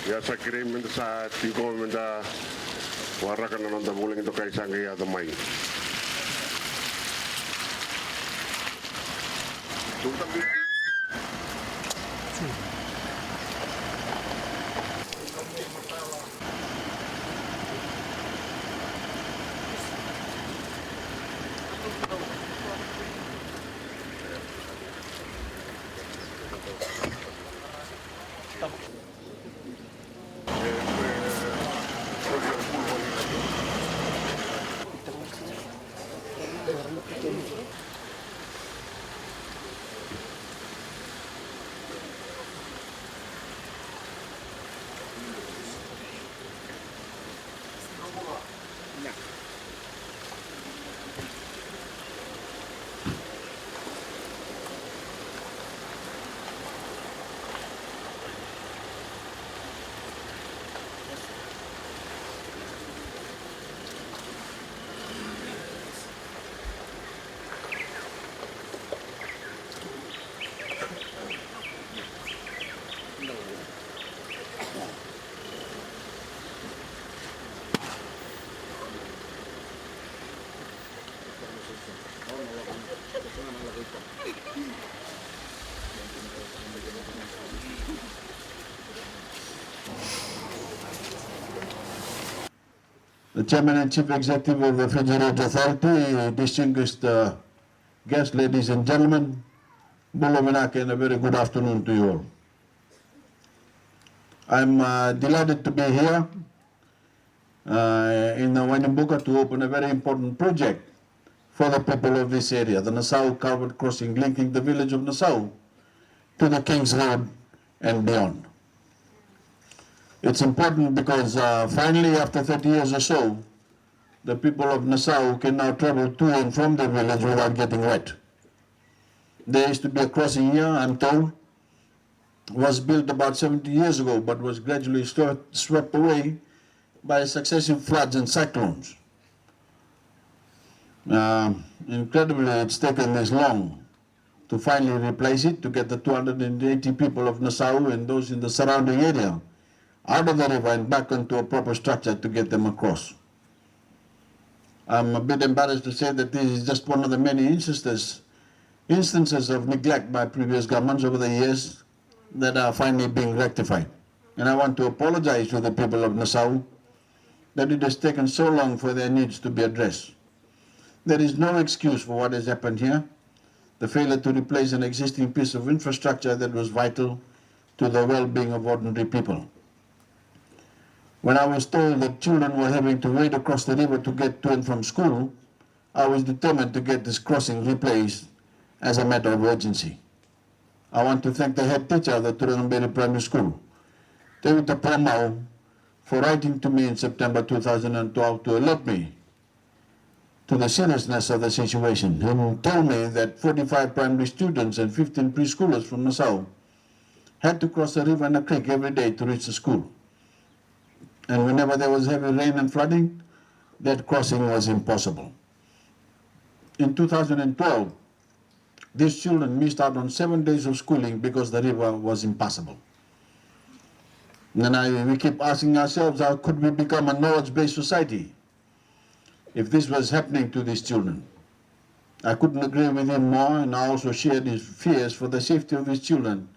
Ya sa kirim sa tingkol menda warna kana nanda buling to kai sangi ya mai. The Chairman and Chief Executive of the Fijian Authority, distinguished guests, ladies and gentlemen, Bolo Menake, and a very good afternoon to you all. I'm delighted to be here in Wainibuka to open a very important project for the people of this area, the Nasau covered crossing linking the village of Nasau to the King's Road and beyond. It's important because finally, after 30 years or so, the people of Nasau can now travel to and from the village without getting wet. There used to be a crossing here, I'm told, was built about 70 years ago, but was gradually swept away by successive floods and cyclones. Incredibly, it's taken this long to finally replace it, to get the 280 people of Nasau and those in the surrounding area out of the river and back into a proper structure to get them across. I'm a bit embarrassed to say that this is just one of the many instances of neglect by previous governments over the years that are finally being rectified. And I want to apologize to the people of Nasau that it has taken so long for their needs to be addressed. There is no excuse for what has happened here, the failure to replace an existing piece of infrastructure that was vital to the well-being of ordinary people. When I was told that children were having to wade across the river to get to and from school, I was determined to get this crossing replaced as a matter of urgency. I want to thank the head teacher of the Turunamberi Primary School, David Tapamau, for writing to me in September 2012 to alert me to the seriousness of the situation, and told me that 45 primary students and 15 preschoolers from Nasau had to cross a river and a creek every day to reach the school. And whenever there was heavy rain and flooding, that crossing was impossible. In 2012, these children missed out on 7 days of schooling because the river was impassable. And we keep asking ourselves, how could we become a knowledge-based society if this was happening to these children? I couldn't agree with him more, and I also shared his fears for the safety of his children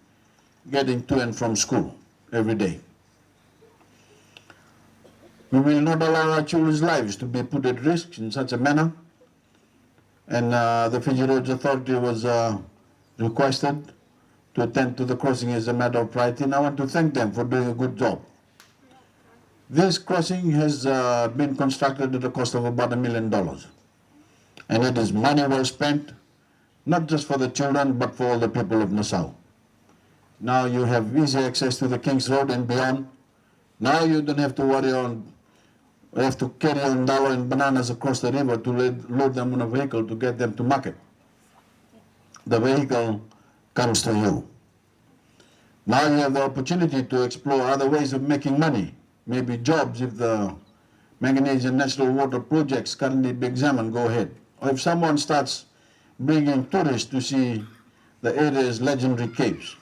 getting to and from school every day. We will not allow our children's lives to be put at risk in such a manner, and the Fiji Roads Authority was requested to attend to the crossing as a matter of priority, and I want to thank them for doing a good job. This crossing has been constructed at a cost of about $1 million, and it is money well spent, not just for the children, but for all the people of Nasau. Now you have easy access to the King's Road and beyond, Now you don't have to worry on, have to carry on dawa and bananas across the river to load them on a vehicle to get them to market. The vehicle comes to you. Now you have the opportunity to explore other ways of making money, maybe jobs if the manganese and natural water projects currently be examined, go ahead. Or if someone starts bringing tourists to see the area's legendary caves.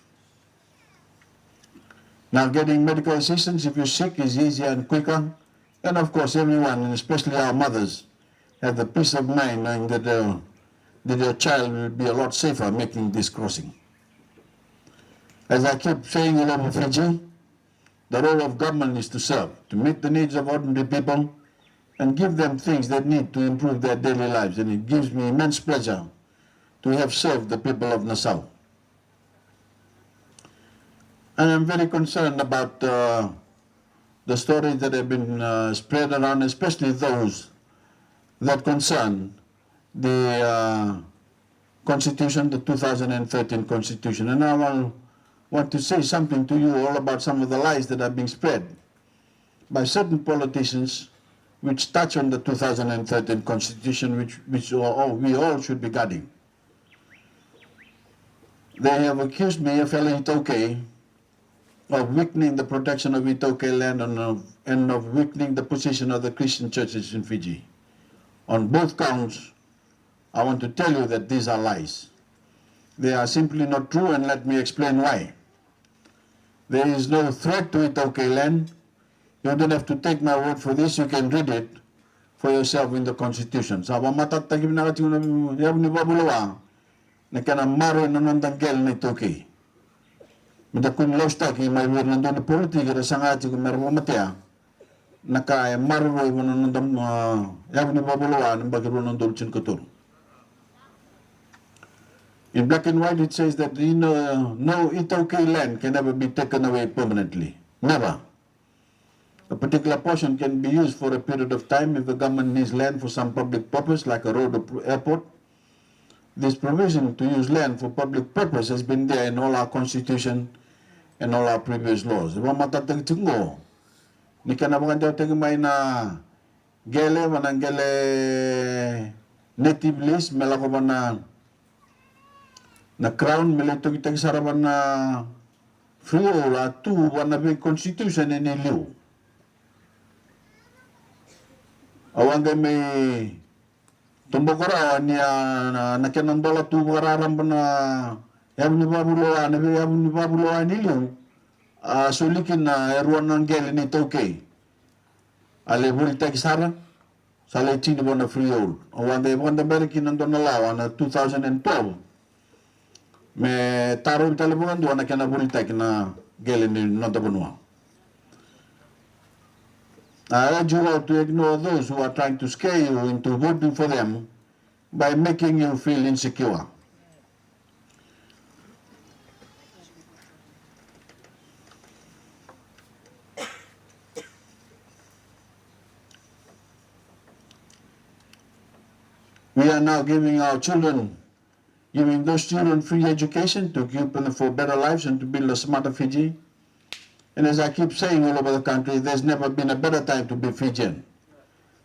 Now getting medical assistance if you're sick is easier and quicker. And of course everyone, and especially our mothers, have the peace of mind knowing that your child will be a lot safer making this crossing. As I keep saying all over Fiji, the role of government is to serve, to meet the needs of ordinary people and give them things they need to improve their daily lives. And it gives me immense pleasure to have served the people of Nasau. And I'm very concerned about the stories that have been spread around, especially those that concern the Constitution, the 2013 Constitution. And I want to say something to you all about some of the lies that are being spread by certain politicians which touch on the 2013 Constitution, which we all should be guarding. They have accused me, a fellow Itoke, of weakening the protection of Itoke land and of weakening the position of the Christian churches in Fiji. On both counts, I want to tell you that these are lies. They are simply not true, and let me explain why. There is no threat to Itoke land. You don't have to take my word for this, you can read it for yourself in the Constitution. Sabi matatagim na kating yaw ni babulawa na kanamaro na nandanggel na Itoke. Medakun lostaki may wir nandun na politika na sangati kung meron mamatya na kaya maruroy mo nandun yaw ni babulawa ng bagiro nandun chin kutur. In black and white it says that no Itoke land can ever be taken away permanently. Never. A particular portion can be used for a period of time if the government needs land for some public purpose, like a road or airport. This provision to use land for public purpose has been there in all our constitution and all our previous laws. Iba matatag tingo. Ni kanabangan daw tingmay na gele manang gele native list melako ba na crown milito kitag saraban na free ola tu wana be constitution and liu. Awang may tumbokora niya nakinandola tu kararam na yabu ni babuloa niliu sulikin na eruan ng gel ni Itoke ale bulita kisara sale chini bona free old awang the American nandon na lawa na 2012 me taro telebunan doon na kena bulita kina gel ni notabunua. I urge you all to ignore those who are trying to scare you into voting for them by making you feel insecure. We are now giving those children free education to equip them for better lives and to build a smarter Fiji. And as I keep saying all over the country, there's never been a better time to be Fijian.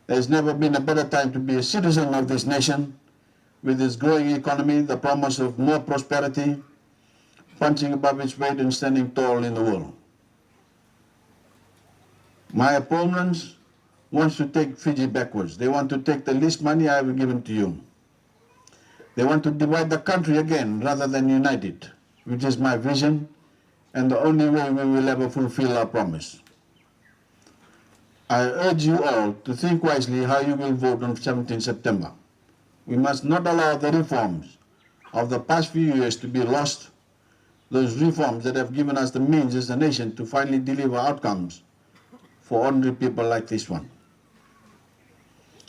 There's never been a better time to be a citizen of this nation with its growing economy, the promise of more prosperity, punching above its weight and standing tall in the world. My opponents want to take Fiji backwards. They want to take the least money I have given to you. They want to divide the country again rather than unite it, which is my vision and the only way we will ever fulfill our promise. I urge you all to think wisely how you will vote on 17 September. We must not allow the reforms of the past few years to be lost, those reforms that have given us the means as a nation to finally deliver outcomes for ordinary people like this one.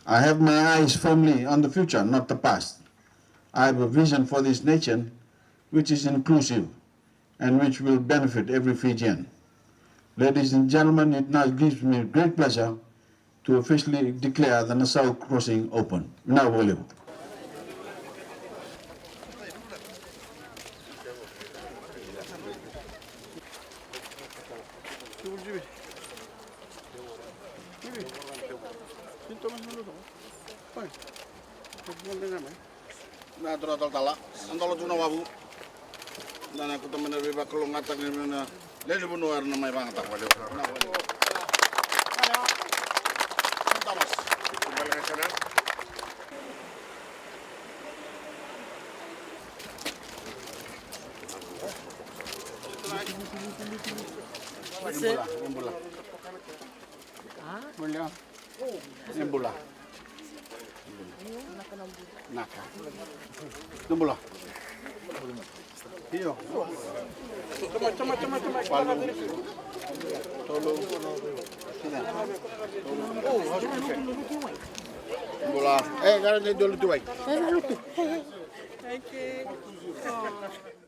I have my eyes firmly on the future, not the past. I have a vision for this nation which is inclusive and which will benefit every Fijian. Ladies and gentlemen, it now gives me great pleasure to officially declare the Nasau crossing open. Now, William. Situ mas dulu dong. Pai. Kemudian dengan mai. Na tol tala. Antolo tuna wabu. Na aku temen dari bakal ngatak ni mana. Lele bunuh warna mai bang tak wale. Na wale. Mana? Thomas. Kembali ke sana. Bola. Boleh. Yang bola. Naka. Yang bola. Iyo. Cuma. Palu. Tolo. Sini. Oh, harus pakai. Bola. Kalau dia dulu tu baik. Thank you.